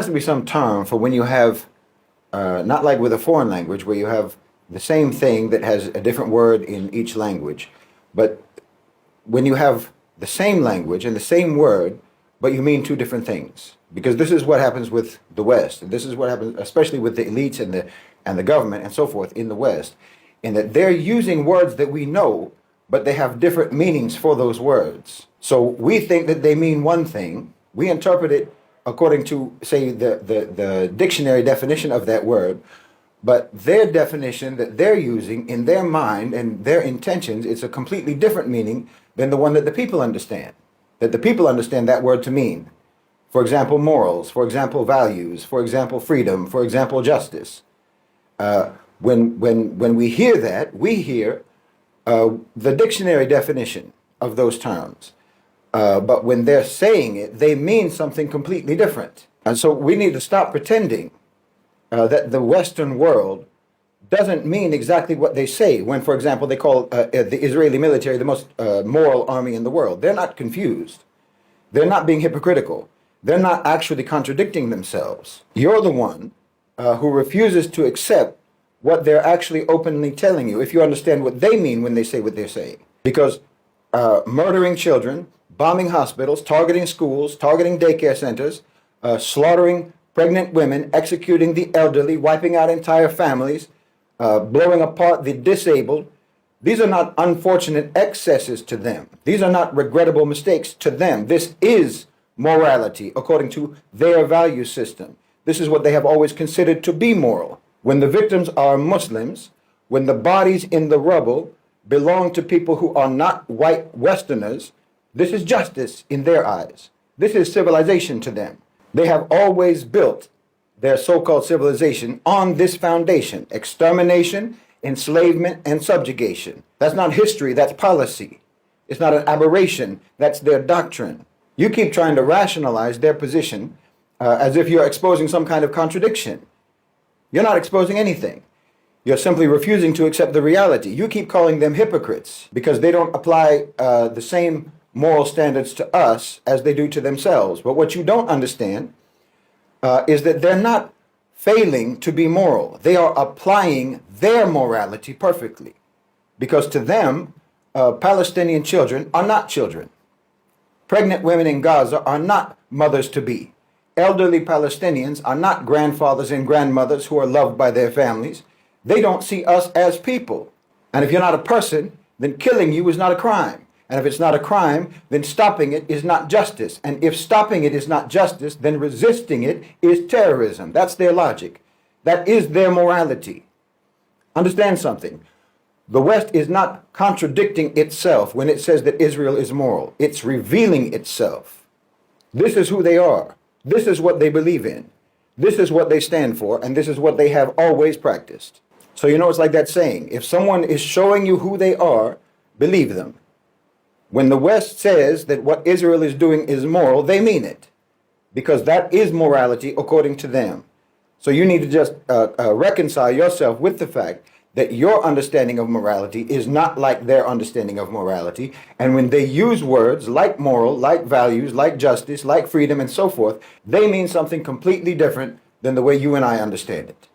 has to be some term for when you have, not like with a foreign language where you have the same thing that has a different word in each language, but when you have the same language and the same word, but you mean two different things. Because this is what happens with the West. And this is what happens, especially with the elites and the government and so forth in the West, in that they're using words that we know, but they have different meanings for those words. So we think that they mean one thing. We interpret it according to, say, the dictionary definition of that word, but their definition that they're using in their mind and their intentions, it's a completely different meaning than the one that the people understand. That the people understand that word to mean. For example, morals, for example, values, for example, freedom, for example, justice. When we hear that, we hear the dictionary definition of those terms. But when they're saying it, they mean something completely different. And so we need to stop pretending that the Western world doesn't mean exactly what they say when, for example, they call the Israeli military the most moral army in the world. They're not confused. They're not being hypocritical. They're not actually contradicting themselves. You're the one who refuses to accept what they're actually openly telling you, if you understand what they mean when they say what they're saying. Because murdering children, bombing hospitals, targeting schools, targeting daycare centers, slaughtering pregnant women, executing the elderly, wiping out entire families, blowing apart the disabled, these are not unfortunate excesses to them. These are not regrettable mistakes to them. This is morality according to their value system. This is what they have always considered to be moral. When the victims are Muslims, when the bodies in the rubble belong to people who are not white Westerners, this is justice in their eyes. This is civilization to them. They have always built their so-called civilization on this foundation: extermination, enslavement, and subjugation. That's not history, that's policy. It's not an aberration, that's their doctrine. You keep trying to rationalize their position as if you're exposing some kind of contradiction. You're not exposing anything. You're simply refusing to accept the reality. You keep calling them hypocrites because they don't apply the same moral standards to us as they do to themselves. But what you don't understand is that they're not failing to be moral. They are applying their morality perfectly. Because to them, Palestinian children are not children. Pregnant women in Gaza are not mothers-to-be. Elderly Palestinians are not grandfathers and grandmothers who are loved by their families. They don't see us as people. And if you're not a person, then killing you is not a crime. And if it's not a crime, then stopping it is not justice. And if stopping it is not justice, then resisting it is terrorism. That's their logic. That is their morality. Understand something. The West is not contradicting itself when it says that Israel is moral. It's revealing itself. This is who they are. This is what they believe in. This is what they stand for. And this is what they have always practiced. So you know, it's like that saying, if someone is showing you who they are, believe them. When the West says that what Israel is doing is moral, they mean it. Because that is morality according to them. So you need to just reconcile yourself with the fact that your understanding of morality is not like their understanding of morality. And when they use words like moral, like values, like justice, like freedom, and so forth, they mean something completely different than the way you and I understand it.